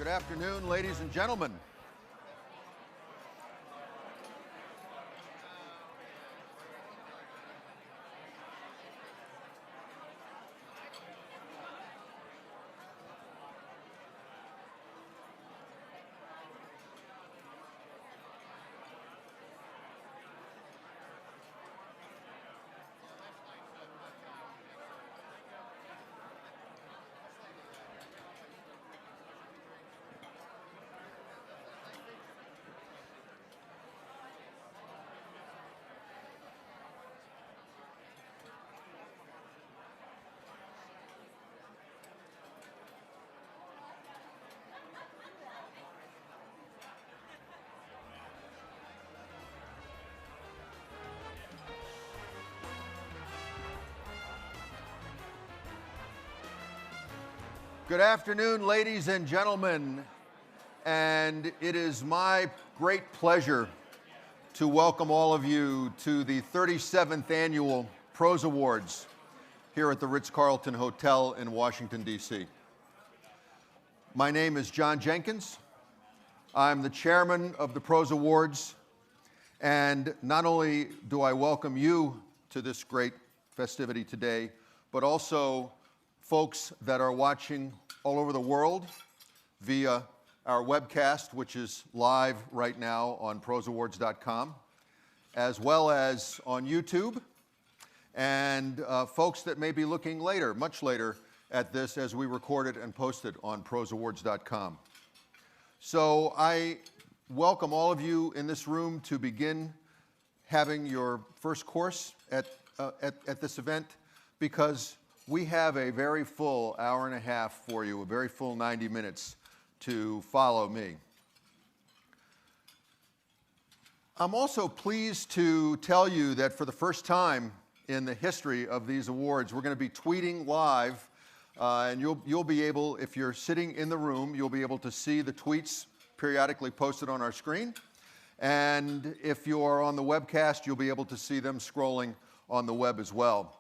Good afternoon, ladies and gentlemen. Good afternoon, ladies and gentlemen, and it is my great pleasure to welcome all of you to the 37th Annual PROSE Awards here at the Ritz-Carlton Hotel in Washington, D.C. My name is John Jenkins. I'm the chairman of the PROSE Awards, and not only do I welcome you to this great festivity today, but also folks that are watching all over the world via our webcast, which is live right now on proseawards.com, as well as on YouTube, and folks that may be looking later, much later, at this as we record it and post it on proseawards.com. So I welcome all of you in this room to begin having your first course at this event, because we have a very full hour and a half for you, a very full 90 minutes to follow me. I'm also pleased to tell you that for the first time in the history of these awards, we're going to be tweeting live, and you'll be able, if you're sitting in the room, you'll be able to see the tweets periodically posted on our screen. And if you're on the webcast, you'll be able to see them scrolling on the web as well.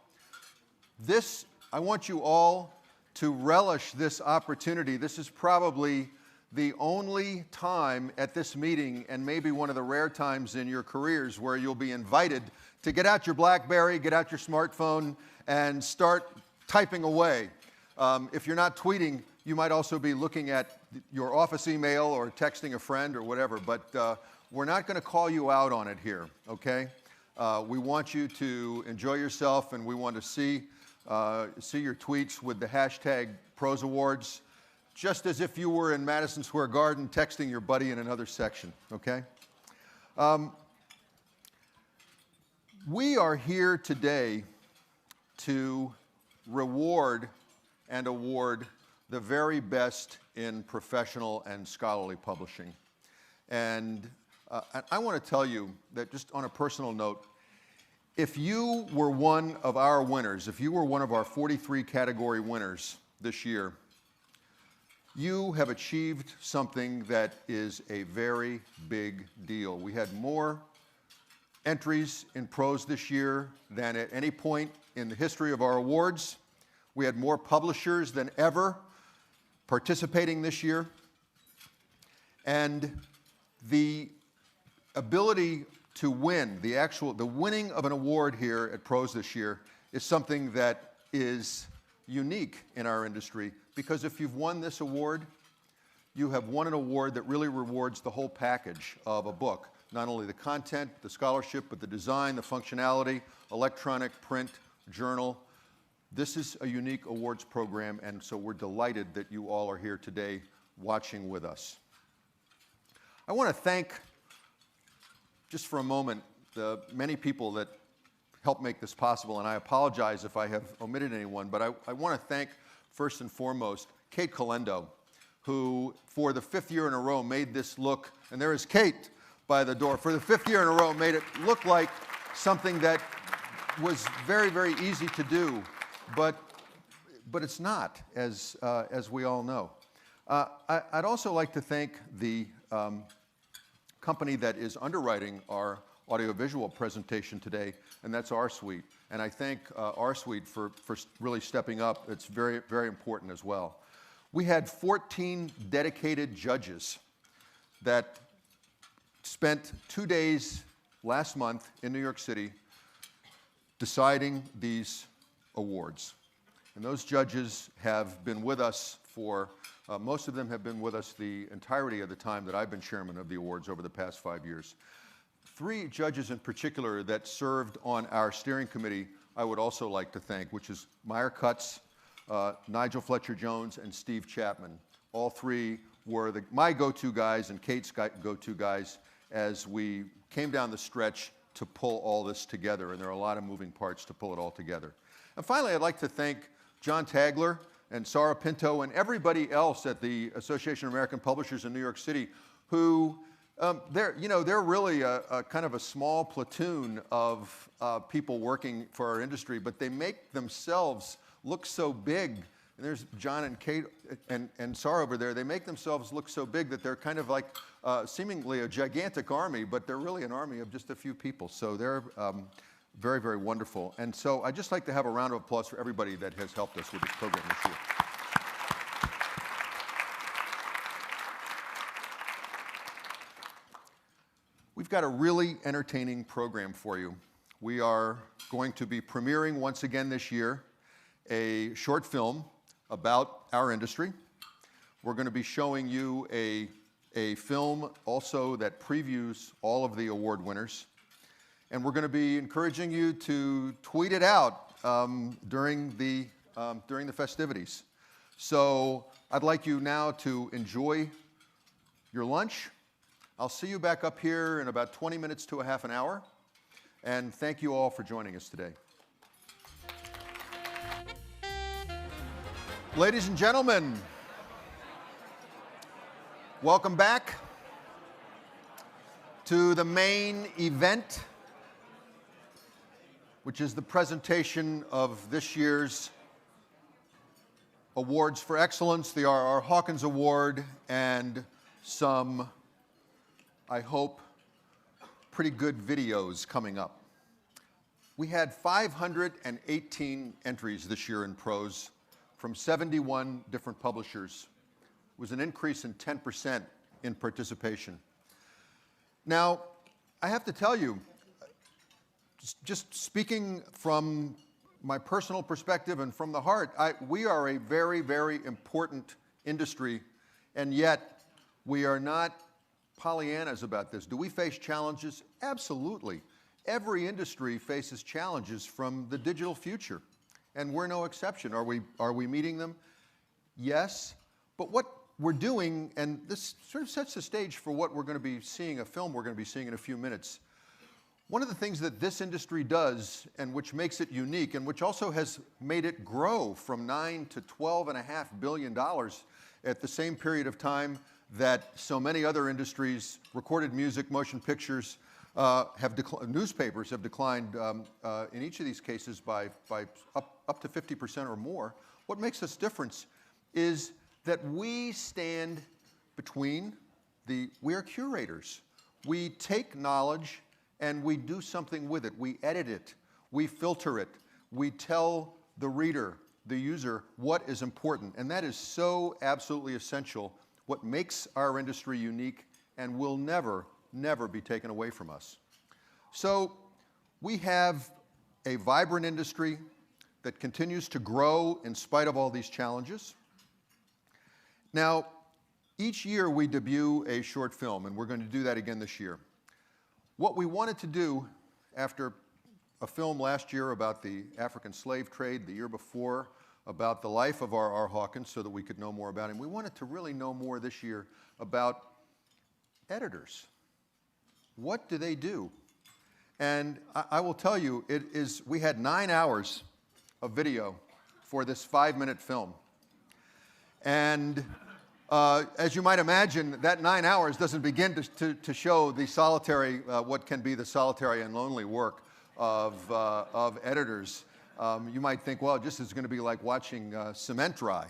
I want you all to relish this opportunity. This is probably the only time at this meeting, and maybe one of the rare times in your careers, where you'll be invited to get out your BlackBerry, get out your smartphone, and start typing away. If you're not tweeting, you might also be looking at your office email or texting a friend or whatever, but we're not going to call you out on it here, okay? We want you to enjoy yourself, and we want to see your tweets with the hashtag PROSE Awards, just as if you were in Madison Square Garden texting your buddy in another section, okay? We are here today to reward and award the very best in professional and scholarly publishing. And I want to tell you that, just on a personal note, if you were one of our winners, if you were one of our 43 category winners this year, you have achieved something that is a very big deal. We had more entries in prose this year than at any point in the history of our awards. We had more publishers than ever participating this year. And the ability to win, the winning of an award here at PROSE this year is something that is unique in our industry, because if you've won this award, you have won an award that really rewards the whole package of a book. Not only the content, the scholarship, but the design, the functionality, electronic, print, journal. This is a unique awards program, and so we're delighted that you all are here today watching with us. I want to thank, just for a moment, the many people that helped make this possible, and I apologize if I have omitted anyone, but I want to thank, first and foremost, Kate Calendo, who for the 5th year in a row made this look, and there is Kate by the door, for the 5th year in a row made it look like something that was very, very easy to do, but it's not, as we all know. I'd also like to thank the company that is underwriting our audiovisual presentation today, and that's R Suite. And I thank R Suite for really stepping up. It's very, very important as well. We had 14 dedicated judges that spent 2 days last month in New York City deciding these awards. And those judges have been with us for, most of them have been with us the entirety of the time that I've been chairman of the awards over the past 5 years. 3 judges in particular that served on our steering committee I would also like to thank, which is Meyer Cutts, Nigel Fletcher-Jones, and Steve Chapman. All 3 were my go-to guys and Kate's go-to guys as we came down the stretch to pull all this together, and there are a lot of moving parts to pull it all together. And finally, I'd like to thank John Tagler and Sara Pinto and everybody else at the Association of American Publishers in New York City who, they're really a kind of a small platoon of people working for our industry, but they make themselves look so big. And there's John and Kate and Sara over there. They make themselves look so big that they're kind of like seemingly a gigantic army, but they're really an army of just a few people. So they're very, very wonderful. And so I'd just like to have a round of applause for everybody that has helped us with this program this year. We've got a really entertaining program for you. We are going to be premiering once again this year a short film about our industry. We're going to be showing you a film also that previews all of the award winners. And we're going to be encouraging you to tweet it out during the festivities. So I'd like you now to enjoy your lunch. I'll see you back up here in about 20 minutes to a half an hour. And thank you all for joining us today. Ladies and gentlemen, welcome back to the main event, which is the presentation of this year's Awards for Excellence, the R.R. Hawkins Award, and some, I hope, pretty good videos coming up. We had 518 entries this year in prose from 71 different publishers. It was an increase in 10% in participation. Now, I have to tell you, just speaking from my personal perspective and from the heart, we are a very, very important industry, and yet we are not Pollyannas about this. Do we face challenges? Absolutely. Every industry faces challenges from the digital future, and we're no exception. Are we meeting them? Yes. But what we're doing, and this sort of sets the stage for what we're going to be seeing, a film we're going to be seeing in a few minutes. One of the things that this industry does, and which makes it unique, and which also has made it grow from $9 to $12.5 billion at the same period of time that so many other industries, recorded music, motion pictures, newspapers have declined in each of these cases by up to 50% or more. What makes us different is that we stand between we are curators. We take knowledge and we do something with it. We edit it, we filter it, we tell the reader, the user, what is important. And that is so absolutely essential, what makes our industry unique and will never, never be taken away from us. So we have a vibrant industry that continues to grow in spite of all these challenges. Now, each year we debut a short film, and we're going to do that again this year. What we wanted to do after a film last year about the African slave trade, the year before about the life of R.R. Hawkins so that we could know more about him, we wanted to really know more this year about editors. What do they do? And I will tell you, we had 9 hours of video for this 5-minute film. And as you might imagine, that 9 hours doesn't begin to show the solitary, what can be the solitary and lonely work of editors. You might think, well, this is going to be like watching cement dry.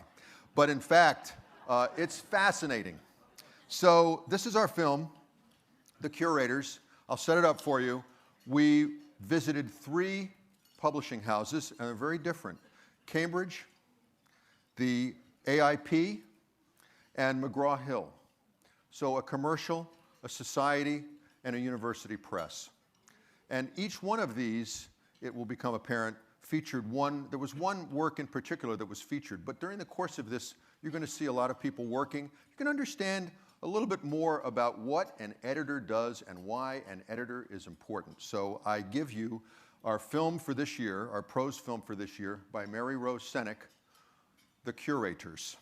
But in fact, it's fascinating. So this is our film, The Curators. I'll set it up for you. We visited 3 publishing houses, and they're very different. Cambridge, the AIP, and McGraw-Hill. So a commercial, a society, and a university press. And each one of these, it will become apparent, featured one. There was one work in particular that was featured, but during the course of this, you're going to see a lot of people working. You can understand a little bit more about what an editor does and why an editor is important. So I give you our film for this year, our prose film for this year, by Mary Rose Seneck, The Curators.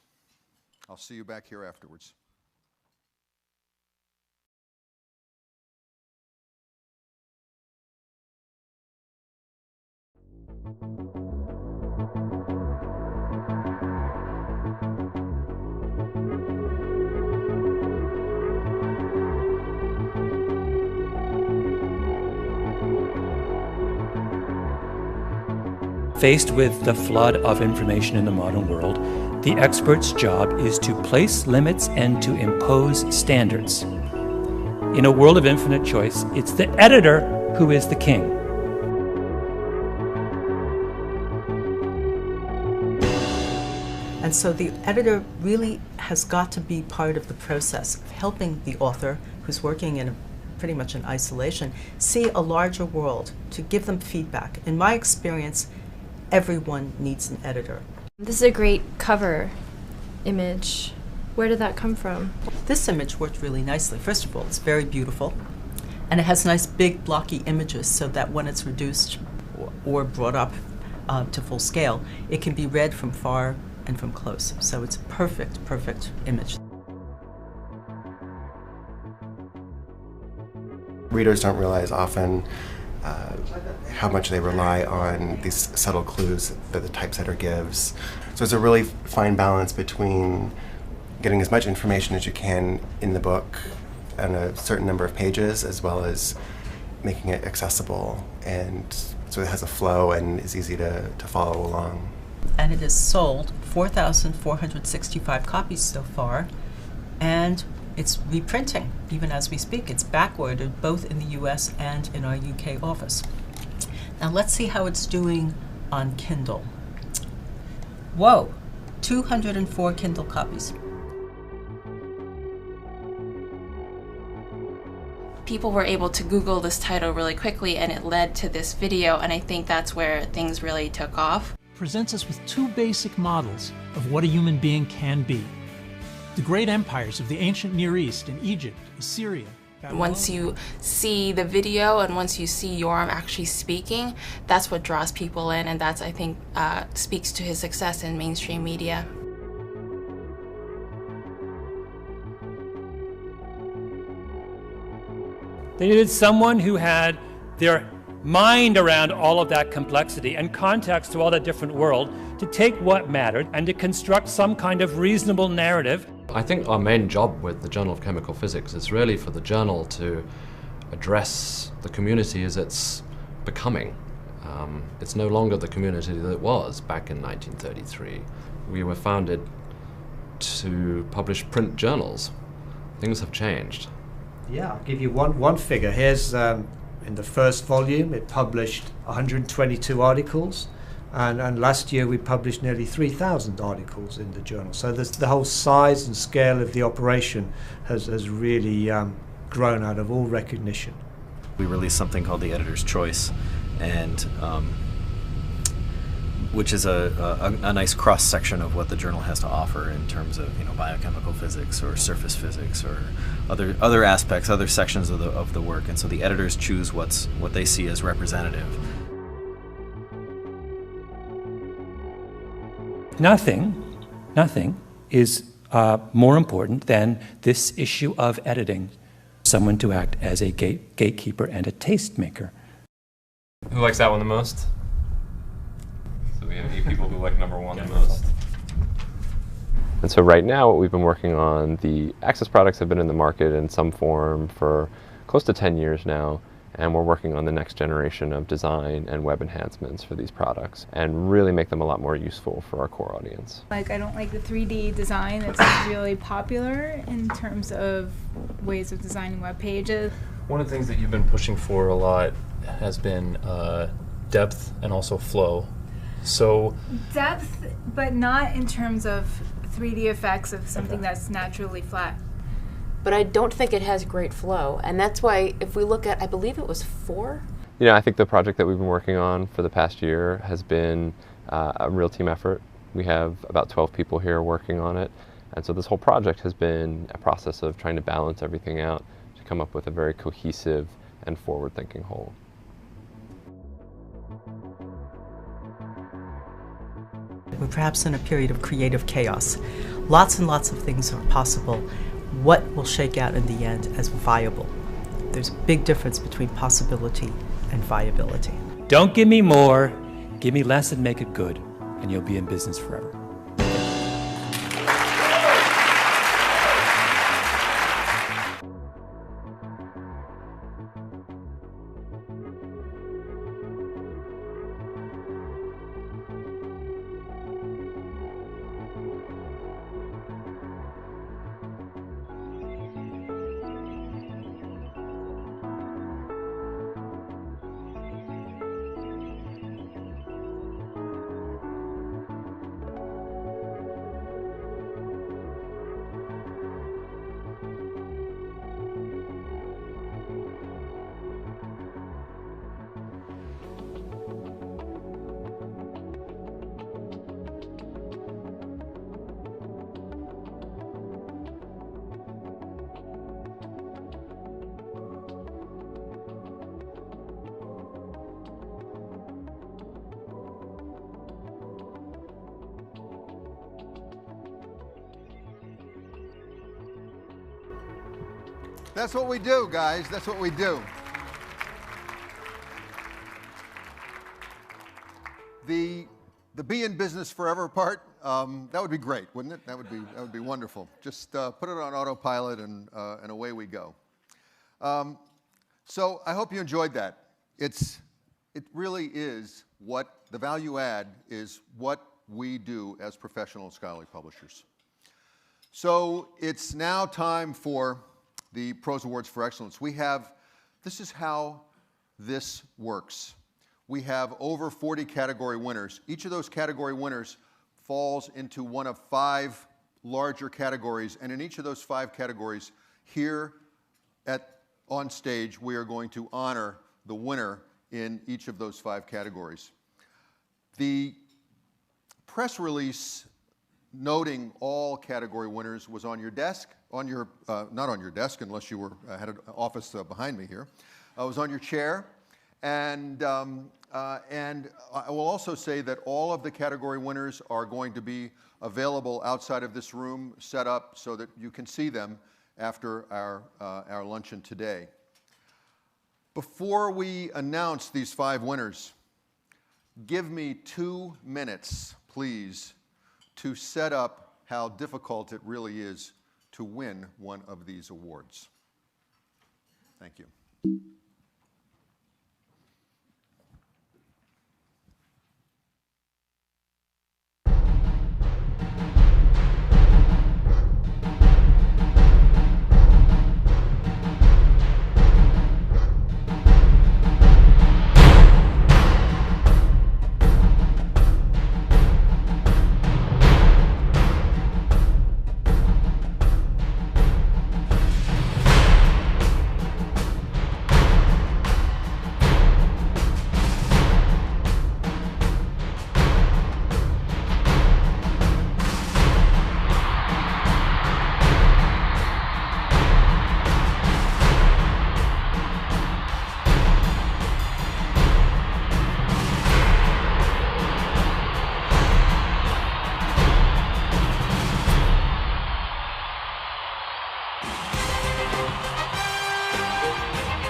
I'll see you back here afterwards. Faced with the flood of information in the modern world, the expert's job is to place limits and to impose standards. In a world of infinite choice, it's the editor who is the king. And so the editor really has got to be part of the process of helping the author, who's working in pretty much in isolation, see a larger world, to give them feedback. In my experience, everyone needs an editor. This is a great cover image. Where did that come from? This image worked really nicely. First of all, it's very beautiful, and it has nice big blocky images so that when it's reduced or brought up to full scale, it can be read from far and from close. So it's a perfect, perfect image. Readers don't realize often how much they rely on these subtle clues that the typesetter gives. So it's a really fine balance between getting as much information as you can in the book on a certain number of pages, as well as making it accessible, and so it has a flow and is easy to follow along. And it has sold 4,465 copies so far, and it's reprinting even as we speak. It's back-ordered both in the US and in our UK office. Now let's see how it's doing on Kindle. Whoa, 204 Kindle copies. People were able to Google this title really quickly, and it led to this video, and I think that's where things really took off. Presents us with two basic models of what a human being can be. The great empires of the ancient Near East and Egypt, Assyria. Once you see the video and once you see Yoram actually speaking, that's what draws people in, and that's, I think, speaks to his success in mainstream media. They needed someone who had their mind around all of that complexity and context to all that different world to take what mattered and to construct some kind of reasonable narrative. I think our main job with the Journal of Chemical Physics is really for the journal to address the community as it's becoming. It's no longer the community that it was back in 1933. We were founded to publish print journals. Things have changed. Yeah, I'll give you one figure. Here's in the first volume, it published 122 articles, and last year we published nearly 3,000 articles in the journal. So the whole size and scale of the operation has really grown out of all recognition. We released something called the Editor's Choice, and which is a nice cross-section of what the journal has to offer in terms of, you know, biochemical physics or surface physics or other aspects, other sections of the work. And so the editors choose what they see as representative. Nothing is more important than this issue of editing. Someone to act as a gatekeeper and a tastemaker. Who likes that one the most? So we have 8 people who like number 1 the most. And so right now, what we've been working on, the Access products have been in the market in some form for close to 10 years now, and we're working on the next generation of design and web enhancements for these products and really make them a lot more useful for our core audience. Like, I don't like the 3D design that's really popular in terms of ways of designing web pages. One of the things that you've been pushing for a lot has been depth and also flow. So depth, but not in terms of 3D effects of something that's naturally flat. But I don't think it has great flow, and that's why if we look at, I believe it was 4. You know, I think the project that we've been working on for the past year has been a real team effort. We have about 12 people here working on it, and so this whole project has been a process of trying to balance everything out to come up with a very cohesive and forward-thinking whole. We're perhaps in a period of creative chaos. Lots and lots of things are possible. What will shake out in the end as viable? There's a big difference between possibility and viability. Don't give me more, give me less and make it good, and you'll be in business forever. That's what we do, guys. That's what we do. The be in business forever part, that would be great, wouldn't it? That would be wonderful. Just put it on autopilot and away we go. So I hope you enjoyed that. It really is what the value add is what we do as professional scholarly publishers. So it's now time for the PROSE Awards for Excellence. This is how this works. We have over 40 category winners. Each of those category winners falls into one of 5 larger categories, and in each of those 5 categories, here on stage, we are going to honor the winner in each of those 5 categories. The press release noting all category winners was on your desk, not on your desk unless you had an office behind me here. It was on your chair, and I will also say that all of the category winners are going to be available outside of this room, set up so that you can see them after our luncheon today. Before we announce these 5 winners, give me 2 minutes, please, to set up how difficult it really is to win one of these awards. Thank you.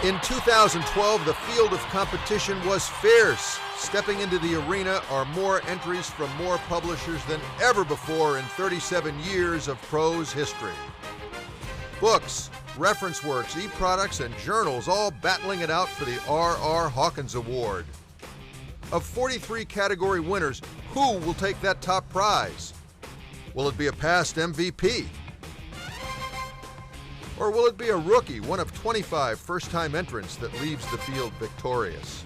In 2012, the field of competition was fierce. Stepping into the arena are more entries from more publishers than ever before in 37 years of PROSE history. Books, reference works, e-products, and journals all battling it out for the R.R. Hawkins Award. Of 43 category winners, who will take that top prize? Will it be a past MVP? Or will it be a rookie, one of 25 first-time entrants that leaves the field victorious?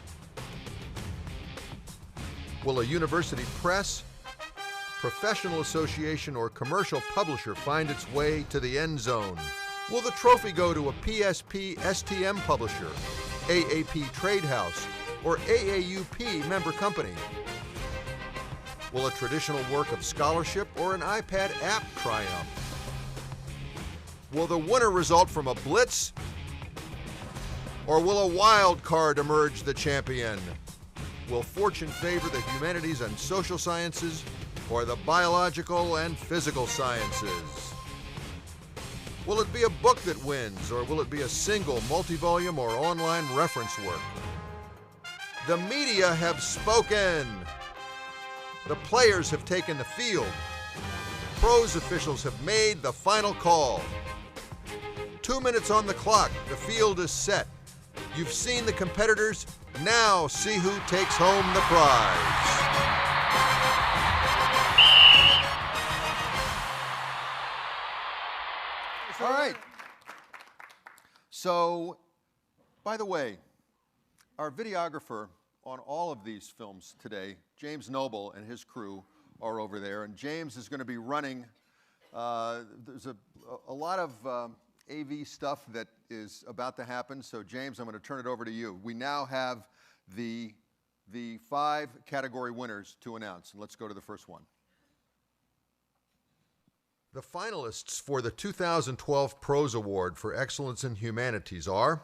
Will a university press, professional association, or commercial publisher find its way to the end zone? Will the trophy go to a PSP STM publisher, AAP Trade House, or AAUP member company? Will a traditional work of scholarship or an iPad app triumph? Will the winner result from a blitz? Or will a wild card emerge the champion? Will fortune favor the humanities and social sciences or the biological and physical sciences? Will it be a book that wins, or will it be a single, multi-volume, or online reference work? The media have spoken. The players have taken the field. PROSE officials have made the final call. 2 minutes on the clock. The field is set. You've seen the competitors. Now see who takes home the prize. All right. So, by the way, our videographer on all of these films today, James Noble and his crew, are over there. And James is going to be running. There's a lot of AV stuff that is about to happen. So, James, I'm going to turn it over to you. We now have the 5 category winners to announce. And let's go to the first one. The finalists for the 2012 PROSE Award for Excellence in Humanities are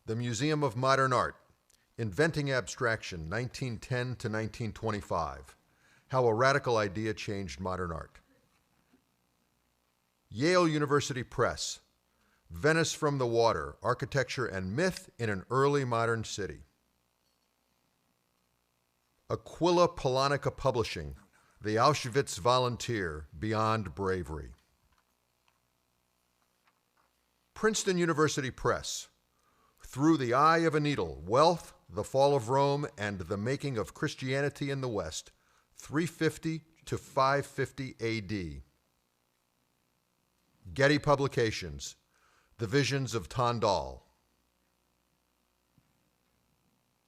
the Museum of Modern Art, Inventing Abstraction, 1910 to 1925, How a Radical Idea Changed Modern Art. Yale University Press, Venice from the Water, Architecture and Myth in an Early Modern City. Aquila Polonica Publishing, The Auschwitz Volunteer, Beyond Bravery. Princeton University Press, Through the Eye of a Needle, Wealth, the Fall of Rome, and the Making of Christianity in the West, 350 to 550 AD. Getty Publications, The Visions of Tondal.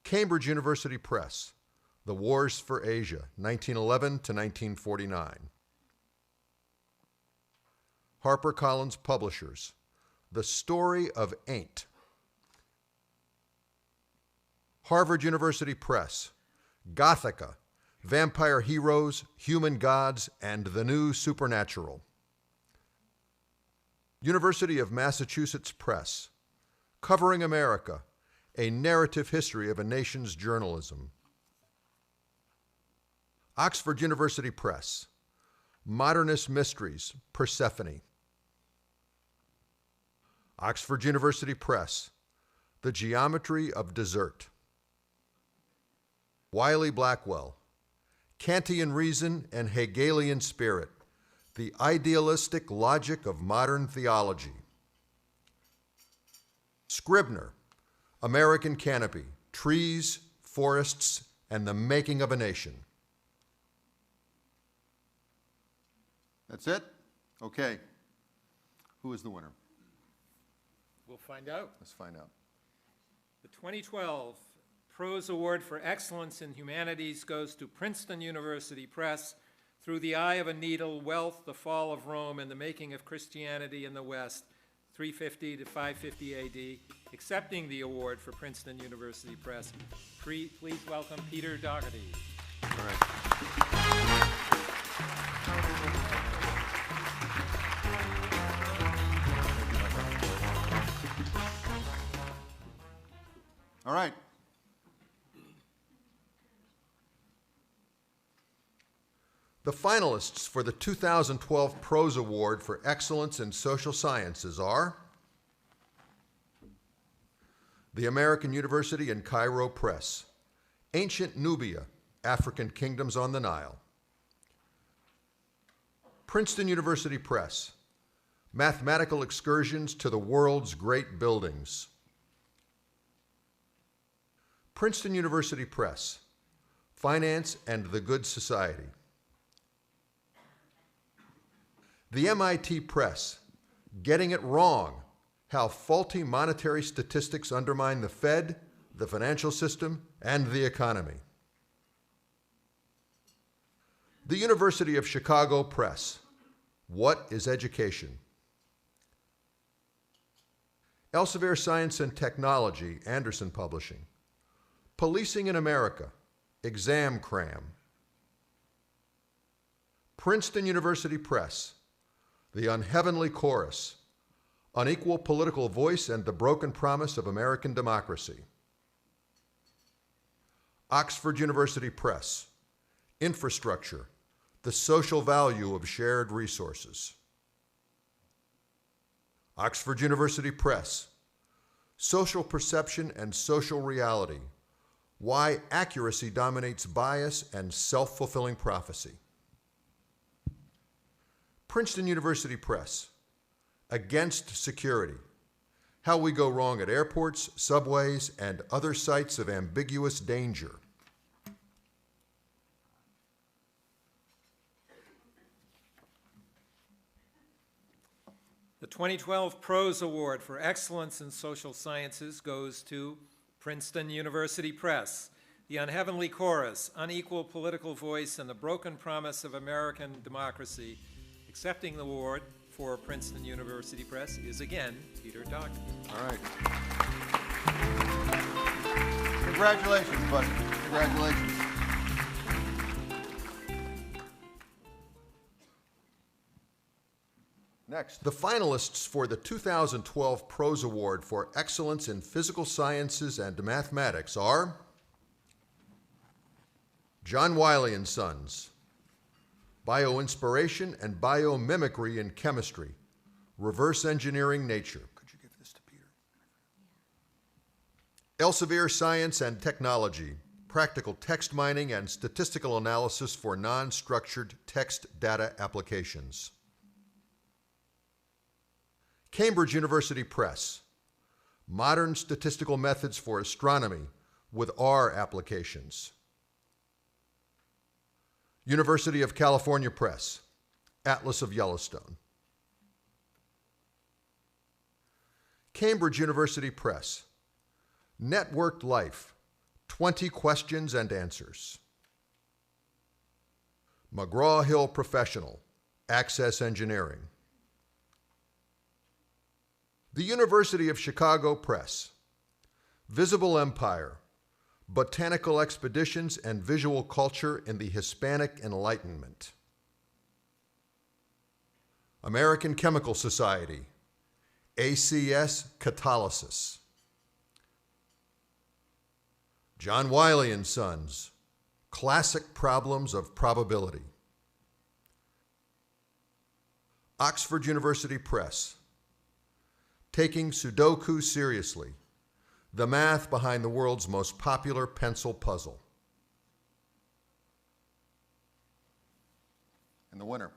Cambridge University Press, The Wars for Asia, 1911 to 1949. HarperCollins Publishers, The Story of Ain't. Harvard University Press, Gothica, Vampire Heroes, Human Gods, and the New Supernatural. University of Massachusetts Press, Covering America, A Narrative History of a Nation's Journalism. Oxford University Press, Modernist Mysteries, Persephone. Oxford University Press, The Geometry of Desert. Wiley Blackwell, Kantian Reason and Hegelian Spirit, The Idealistic Logic of Modern Theology. Scribner, American Canopy, Trees, Forests, and the Making of a Nation. That's it? Okay. Who is the winner? We'll find out. Let's find out. The 2012 PROSE Award for Excellence in Humanities goes to Princeton University Press, Through the Eye of a Needle, Wealth, the Fall of Rome, and the Making of Christianity in the West, 350 to 550 AD. Accepting the award for Princeton University Press, please welcome Peter Doherty. All right. All right. The finalists for the 2012 PROSE Award for Excellence in Social Sciences are the American University in Cairo Press, Ancient Nubia, African Kingdoms on the Nile. Princeton University Press, Mathematical Excursions to the World's Great Buildings. Princeton University Press, Finance and the Good Society. The MIT Press, Getting It Wrong, How Faulty Monetary Statistics Undermine the Fed, the Financial System, and the Economy. The University of Chicago Press. What is education? Elsevier Science and Technology, Anderson Publishing. Policing in America, Exam Cram. Princeton University Press. The Unheavenly Chorus, Unequal Political Voice and the Broken Promise of American Democracy. Oxford University Press, Infrastructure, the Social Value of Shared Resources. Oxford University Press, Social Perception and Social Reality, Why Accuracy Dominates Bias and Self-Fulfilling Prophecy. Princeton University Press, Against Security, How We Go Wrong at Airports, Subways, and Other Sites of Ambiguous Danger. The 2012 PROSE Award for Excellence in Social Sciences goes to Princeton University Press, The Unheavenly Chorus, Unequal Political Voice, and the Broken Promise of American Democracy. Accepting the award for Princeton University Press is again Peter Dock. All right. Congratulations, buddy. Congratulations. Next, the finalists for the 2012 PROSE Award for Excellence in Physical Sciences and Mathematics are John Wiley and Sons, Bioinspiration and Biomimicry in Chemistry, Reverse Engineering Nature. Could you give this to Peter? Elsevier Science and Technology, Practical Text Mining and Statistical Analysis for Non-Structured Text Data Applications. Cambridge University Press, Modern Statistical Methods for Astronomy with R applications. University of California Press, Atlas of Yellowstone. Cambridge University Press, Networked Life, 20 Questions and Answers. McGraw-Hill Professional, Access Engineering. The University of Chicago Press, Visible Empire, Botanical Expeditions and Visual Culture in the Hispanic Enlightenment. American Chemical Society, ACS Catalysis. John Wiley and Sons, Classic Problems of Probability. Oxford University Press, Taking Sudoku Seriously, the math behind the world's most popular pencil puzzle. And the winner.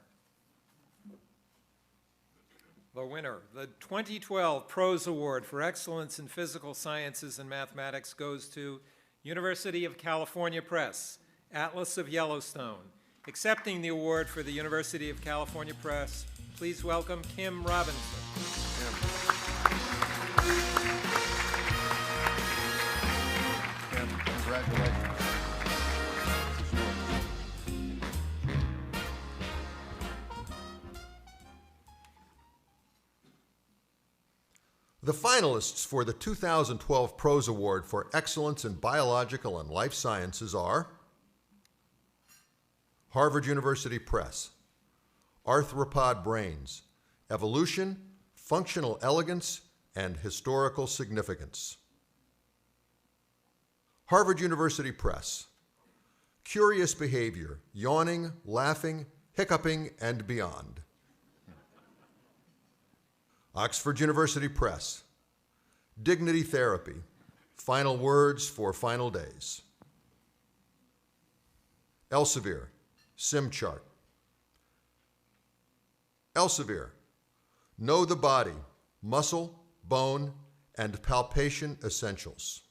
The winner, the 2012 PROSE Award for Excellence in Physical Sciences and Mathematics goes to University of California Press, Atlas of Yellowstone. Accepting the award for the University of California Press, please welcome Kim Robinson. Kim, congratulations. This is yours. The finalists for the 2012 PROSE Award for Excellence in Biological and Life Sciences are Harvard University Press, Arthropod Brains, Evolution, Functional Elegance, and Historical Significance. Harvard University Press, Curious Behavior, Yawning, Laughing, Hiccuping, and Beyond. Oxford University Press, Dignity Therapy, Final Words for Final Days. Elsevier, SimChart. Elsevier, Know the Body, Muscle, Bone, and Palpation Essentials.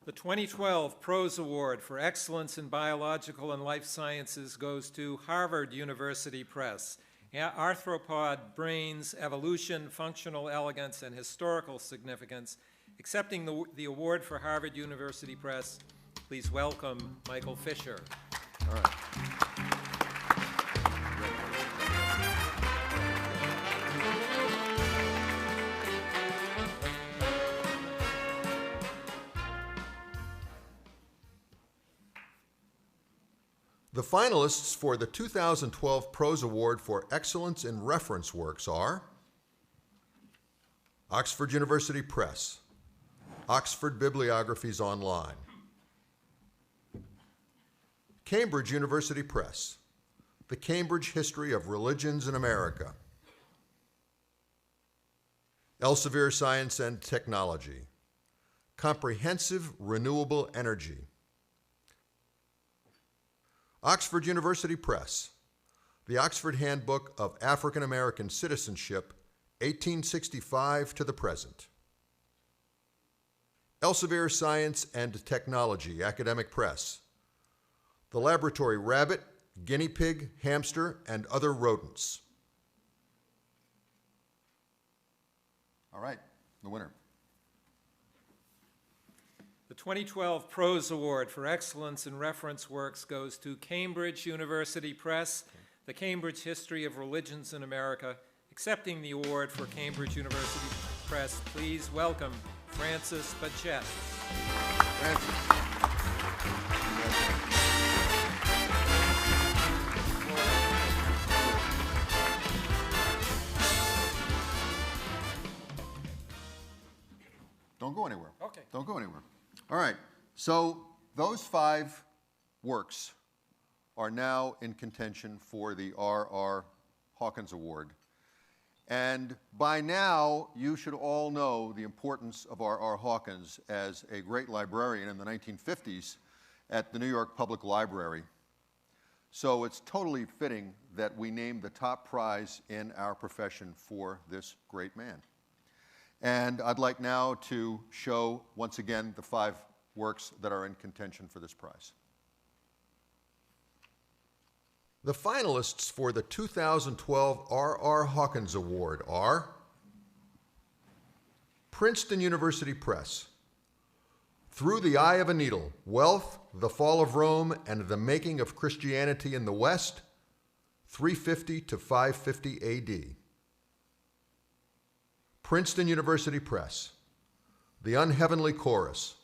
The 2012 PROSE Award for Excellence in Biological and Life Sciences goes to Harvard University Press, Arthropod Brains, Evolution, Functional Elegance, and Historical Significance. Accepting the award for Harvard University Press, please welcome Michael Fisher. All right. The finalists for the 2012 PROSE Award for Excellence in Reference Works are Oxford University Press, Oxford Bibliographies Online, Cambridge University Press, The Cambridge History of Religions in America, Elsevier Science and Technology, Comprehensive Renewable Energy, Oxford University Press, The Oxford Handbook of African American Citizenship, 1865 to the present. Elsevier Science and Technology, Academic Press, The Laboratory Rabbit, Guinea Pig, Hamster, and Other Rodents. All right, the winner. The 2012 PROSE Award for Excellence in Reference Works goes to Cambridge University Press, The Cambridge History of Religions in America. Accepting the award for Cambridge University Press, please welcome Francis Bachette. Francis. Don't go anywhere. Okay. Don't go anywhere. All right. So those 5 works are now in contention for the R.R. Hawkins Award. And by now, you should all know the importance of R.R. Hawkins as a great librarian in the 1950s at the New York Public Library. So it's totally fitting that we name the top prize in our profession for this great man. And I'd like now to show, once again, the 5 works that are in contention for this prize. The finalists for the 2012 R.R. Hawkins Award are Princeton University Press, Through the Eye of a Needle, Wealth, the Fall of Rome, and the Making of Christianity in the West, 350 to 550 A.D. Princeton University Press, The Unheavenly Chorus,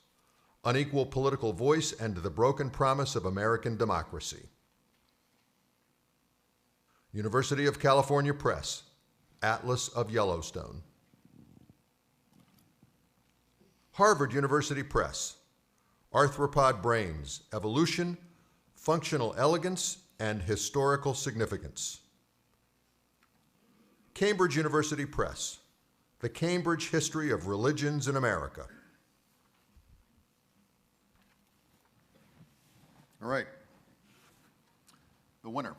Unequal Political Voice and the Broken Promise of American Democracy. University of California Press, Atlas of Yellowstone. Harvard University Press, Arthropod Brains, Evolution, Functional Elegance, and Historical Significance. Cambridge University Press, The Cambridge History of Religions in America. All right, the winner.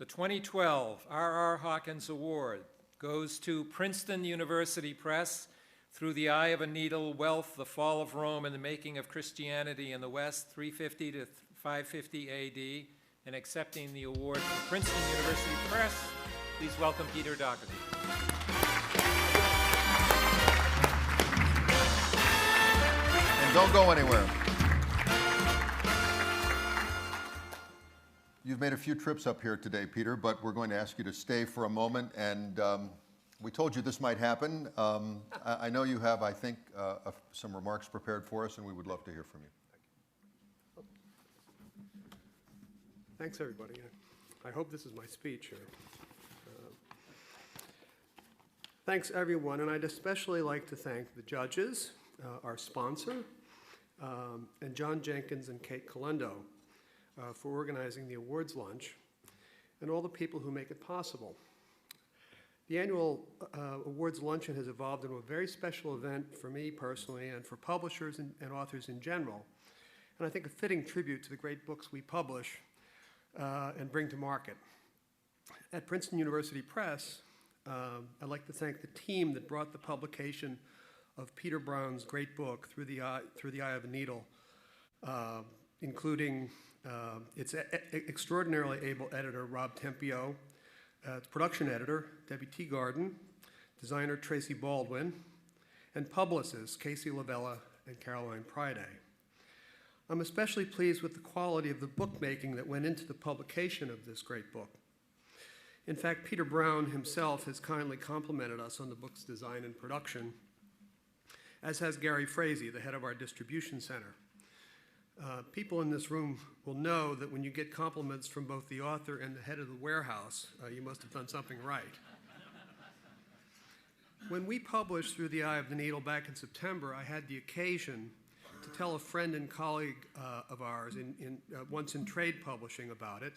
The 2012 R.R. Hawkins Award goes to Princeton University Press, Through the Eye of a Needle, Wealth, the Fall of Rome, and the Making of Christianity in the West, 350 to 550 A.D., and accepting the award from Princeton University Press, please welcome Peter Doherty. And don't go anywhere. You've made a few trips up here today, Peter, but we're going to ask you to stay for a moment. And we told you this might happen. I know you have, I think, some remarks prepared for us, and we would love to hear from you. Thanks, everybody. I hope this is my speech here. Thanks, everyone, and I'd especially like to thank the judges, our sponsor, and John Jenkins and Kate Calendo for organizing the awards lunch, and all the people who make it possible. The annual awards luncheon has evolved into a very special event for me personally and for publishers and authors in general, and I think a fitting tribute to the great books we publish and bring to market. At Princeton University Press, I'd like to thank the team that brought the publication of Peter Brown's great book, Through the Eye of a Needle, including its extraordinarily able editor, Rob Tempio, its production editor, Debbie Teagarden, designer Tracy Baldwin, and publicists Casey Lavella and Caroline Priday. I'm especially pleased with the quality of the bookmaking that went into the publication of this great book. In fact, Peter Brown himself has kindly complimented us on the book's design and production, as has Gary Frazee, the head of our distribution center. People in this room will know that when you get compliments from both the author and the head of the warehouse, you must have done something right. When we published Through the Eye of the Needle back in September, I had the occasion to tell a friend and colleague of ours once in trade publishing about it,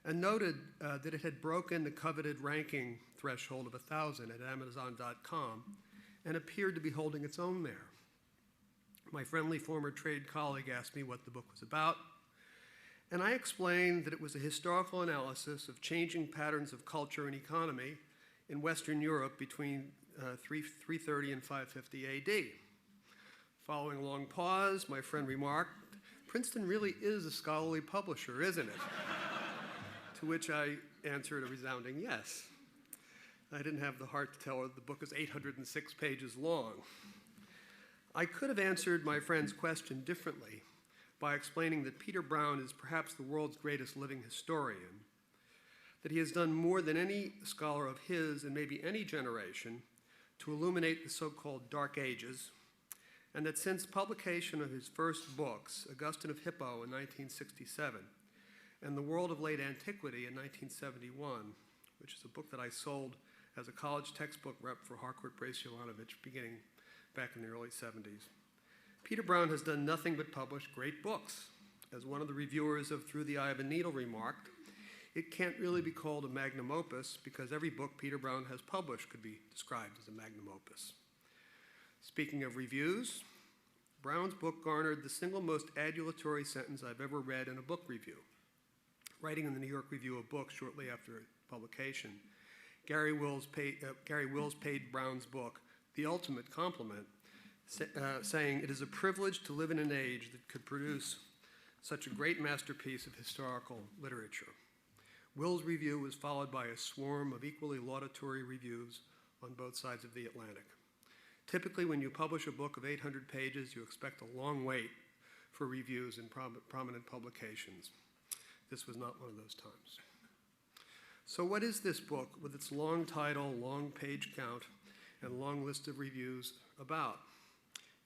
and noted that it had broken the coveted ranking threshold of 1,000 at Amazon.com and appeared to be holding its own there. My friendly former trade colleague asked me what the book was about, and I explained that it was a historical analysis of changing patterns of culture and economy in Western Europe between 330 and 550 AD. Following a long pause, my friend remarked, "Princeton really is a scholarly publisher, isn't it?" To which I answered a resounding yes. I didn't have the heart to tell her the book is 806 pages long. I could have answered my friend's question differently by explaining that Peter Brown is perhaps the world's greatest living historian, that he has done more than any scholar of his and maybe any generation to illuminate the so-called Dark Ages, and that since publication of his first books, Augustine of Hippo in 1967, and The World of Late Antiquity in 1971, which is a book that I sold as a college textbook rep for Harcourt Brace Jovanovich beginning back in the early 70s. Peter Brown has done nothing but publish great books. As one of the reviewers of Through the Eye of a Needle remarked, it can't really be called a magnum opus because every book Peter Brown has published could be described as a magnum opus. Speaking of reviews, Brown's book garnered the single most adulatory sentence I've ever read in a book review. Writing in the New York Review of Books shortly after publication, Gary Wills paid Brown's book the ultimate compliment, saying, "It is a privilege to live in an age that could produce such a great masterpiece of historical literature." Will's review was followed by a swarm of equally laudatory reviews on both sides of the Atlantic. Typically, when you publish a book of 800 pages, you expect a long wait for reviews in prominent publications. This was not one of those times. So what is this book, with its long title, long page count, and long list of reviews, about?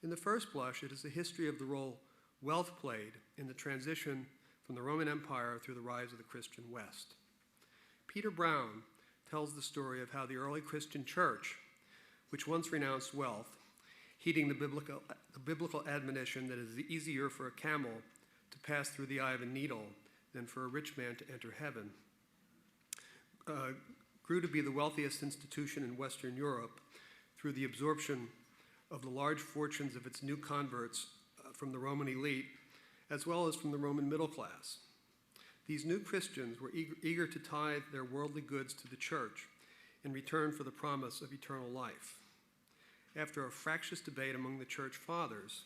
In the first blush, it is a history of the role wealth played in the transition from the Roman Empire through the rise of the Christian West. Peter Brown tells the story of how the early Christian church, which once renounced wealth, heeding the biblical admonition that it is easier for a camel to pass through the eye of a needle than for a rich man to enter heaven, grew to be the wealthiest institution in Western Europe through the absorption of the large fortunes of its new converts from the Roman elite, as well as from the Roman middle class. These new Christians were eager to tithe their worldly goods to the church in return for the promise of eternal life. After a fractious debate among the church fathers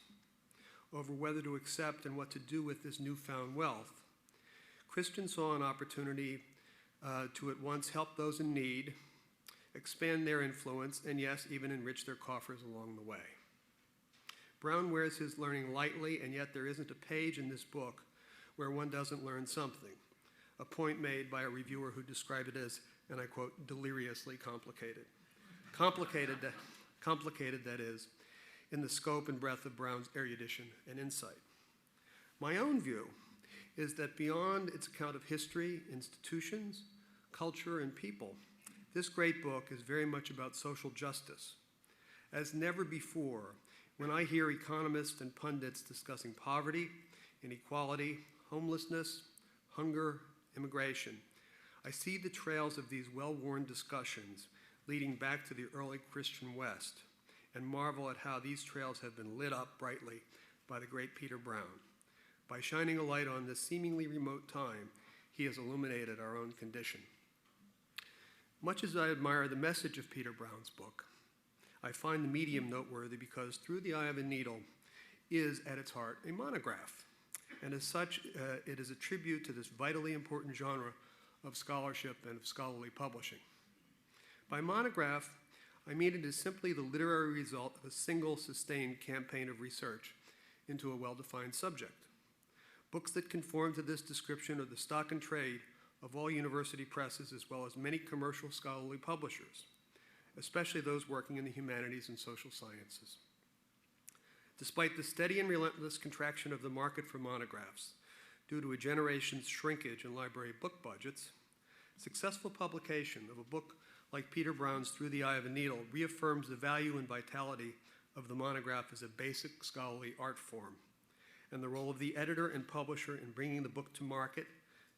over whether to accept and what to do with this newfound wealth, Christians saw an opportunity to at once help those in need, expand their influence, and yes, even enrich their coffers along the way. Brown wears his learning lightly, and yet there isn't a page in this book where one doesn't learn something, a point made by a reviewer who described it as, and I quote, deliriously complicated. Complicated, that is, in the scope and breadth of Brown's erudition and insight. My own view is that beyond its account of history, institutions, culture, and people, this great book is very much about social justice. As never before, when I hear economists and pundits discussing poverty, inequality, homelessness, hunger, immigration, I see the trails of these well-worn discussions leading back to the early Christian West and marvel at how these trails have been lit up brightly by the great Peter Brown. By shining a light on this seemingly remote time, he has illuminated our own condition. Much as I admire the message of Peter Brown's book, I find the medium noteworthy because Through the Eye of a Needle is, at its heart, a monograph. And as such, it is a tribute to this vitally important genre of scholarship and of scholarly publishing. By monograph, I mean it is simply the literary result of a single sustained campaign of research into a well-defined subject. Books that conform to this description are the stock and trade of all university presses as well as many commercial scholarly publishers, especially those working in the humanities and social sciences. Despite the steady and relentless contraction of the market for monographs due to a generation's shrinkage in library book budgets, successful publication of a book like Peter Brown's Through the Eye of a Needle reaffirms the value and vitality of the monograph as a basic scholarly art form, and the role of the editor and publisher in bringing the book to market,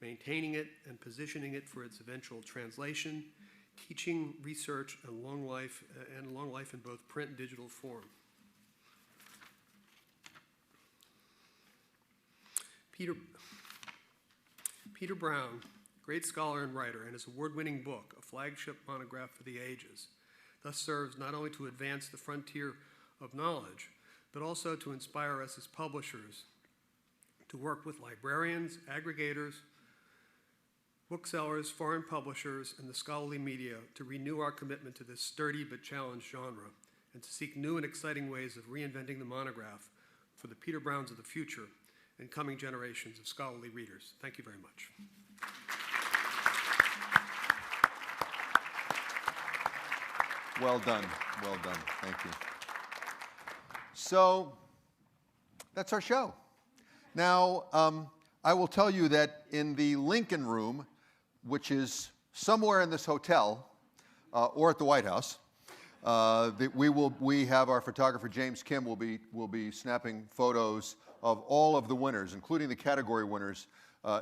maintaining it, and positioning it for its eventual translation, teaching, research, and long life in both print and digital form. Peter Brown, great scholar and writer, and his award-winning book, a flagship monograph for the ages, thus serves not only to advance the frontier of knowledge, but also to inspire us as publishers to work with librarians, aggregators, booksellers, foreign publishers, and the scholarly media to renew our commitment to this sturdy but challenged genre, and to seek new and exciting ways of reinventing the monograph for the Peter Browns of the future and coming generations of scholarly readers. Thank you very much. Well done, thank you. So, that's our show. Now, I will tell you that in the Lincoln Room, which is somewhere in this hotel, or at the White House, we have our photographer James Kim will be snapping photos of all of the winners, including the category winners.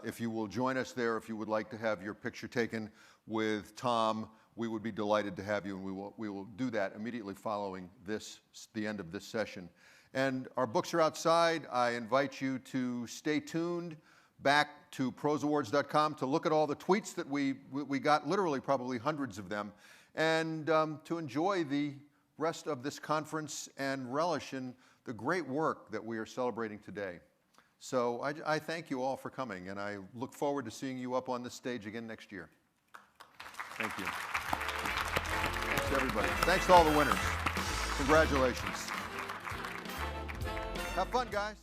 If you will join us there, if you would like to have your picture taken with Tom, we would be delighted to have you, and we will do that immediately following the end of this session. And our books are outside. I invite you to stay tuned back to proseawards.com to look at all the tweets that we got, literally probably hundreds of them, and to enjoy the rest of this conference and relish in the great work that we are celebrating today. So I thank you all for coming, and I look forward to seeing you up on this stage again next year. Thank you. Thanks to everybody. Thanks to all the winners. Congratulations. Have fun, guys.